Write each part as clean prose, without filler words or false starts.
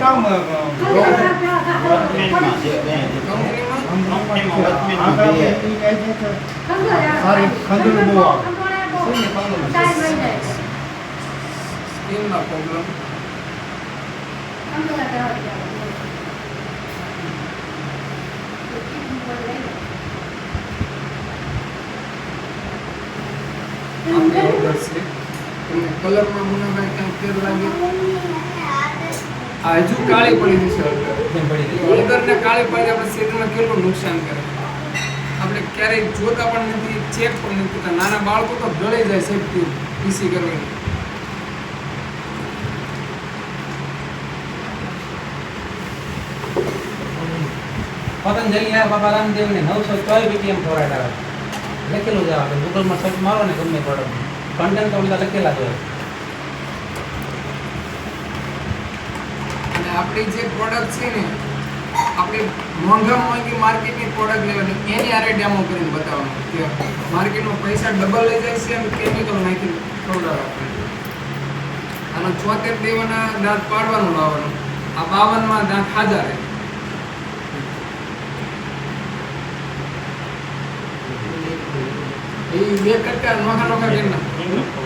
કામ સારી ખંજર બહુ આવે સ્કિનના પ્રોબ્લેમ કલરમાં મુનાભાઈ ક્યાંક ફેર લાગે આ હજુ કાળી પડી છે હળદરને કાળી પડી આપણે શરીરમાં કેટલું નુકસાન કરે આપણે ક્યારેય જોતા પણ નથી ચેક પણ નથી કરતા નાના બાળકો તો ગળી જાય સેફટી પીસી કરવાની પતંજલિ બાબા રામદેવ ને 904 BPM ફોરાટ આવે લખેલું જ આવે ગૂગલ માં સર્ચ મારો ને ગમે પ્રોડક્ટ કન્ટેન્ટ તો બધા લખેલા જ હોય અને આપણી જે પ્રોડક્ટ છે ને આપણે મોંઘી માર્કેટની પ્રોડક્ટ લેવાની એની આરે ડેમો કરીને બતાવવાનું કે માર્કેટમાં પૈસા ડબલ લઈ જાય છે અને કેમિકલ નાખીને ખવડાવે આનો 74 દેવાના દાંત પાડવાનું લાવવાનું આ 52 માં દાંત હાજર રહે એ બે કટકા નોખા કરી નાખો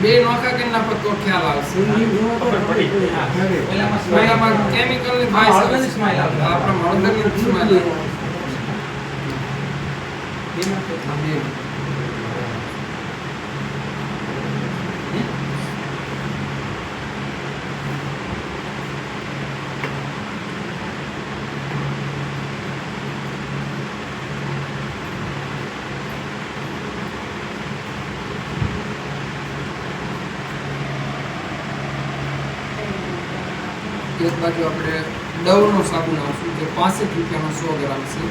બે નોખા કરી નાખો તો ખ્યાલ આવશે પેલામાં કેમિકલ ની ભાઈ ઓર્ગેનિક સ્માઈલ આવે આપણા ઓર્ગેનિક સ્માઈલ એક બાજુ આપણે ડવનો સાબુ નાખશું જે 65 રૂપિયાનો 100 ગ્રામ છે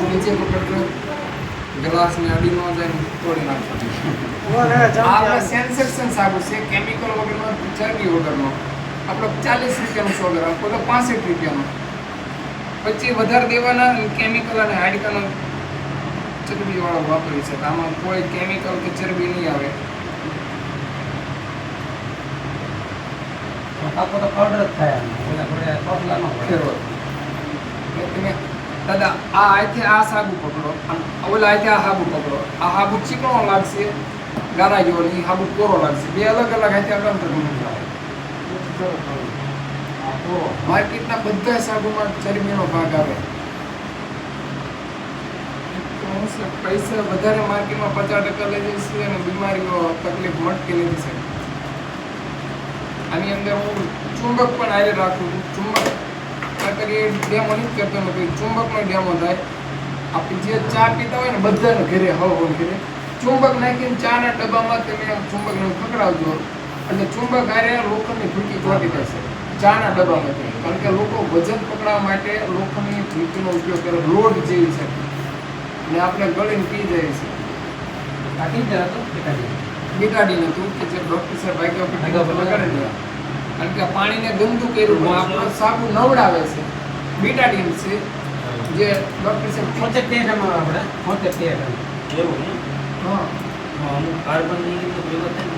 નીચે પકડજો ગ્લાસ ને અડી ન જાય તોડી નાખો આપણે સેન્સેશન સાબુ છે કેમિકલ વગરનો ચરબી વગરનો આપણો 40 રૂપિયાનો 100 ગ્રામ કોઈ તો 65 રૂપિયાનો પછી વધારે દેવાના કેમિકલ અને હાડકાનો ચરબી વાળો વાપરી છે આમાં કોઈ કેમિકલ કે ચરબી નહીં આવે આપો તો પાવડર જ થાય ઓલા થોડે ટોટલા નો ફેરવો તમે દાદા આ આથી આ સાબુ પકડો અને ઓલા આથી આ સાબુ પકડો આ સાબુ ચીકણો લાગશે ગારા જેવો એ સાબુ કોરો લાગશે બે અલગ અલગ આથી આગળ માર્કેટના બધા સાબુમાં ચરબીનો ભાગ આવે પૈસા વધારે માર્કેટમાં 50% લઈ જાય છે અને બીમારીઓ તકલીફ મટતી નથી છે આની અંદર હું ચુંબક પણ આરે રાખું છું ચુંબક કરી ડેમો નથી કરતો નથી ચુંબકનો ડેમો થાય આપણે જે ચા પીતા હોય ને બધાને ઘરે હવા ઘરે ચુંબક નાખીને ચાના ડબ્બામાં તમે ચુંબકને પકડાવજો એટલે ચુંબક આરે લોખંડની ફૂંકી ચોટી જશે ચાના ડબ્બામાંથી કારણ કે લોકો વજન પકડવા માટે લોખંડની ફૂંકીનો ઉપયોગ કરે લોડ જેવી છે ને આપણે ગળીને પી જાય છે કાઢી જ હતો બીટાડીને હતું કે જે ડૉક્ટર સાહેબ ભાગ્ય લગાડી દેવા કારણ કે પાણીને ગંદુ કર્યું આપણો સાબુ નવડાવે છે બીટાડીન છે જે ડૉક્ટર સાહેબ 75 આપણે 75 એવું હા અમુક કાર્બન ની તો પ્રયોગ થાય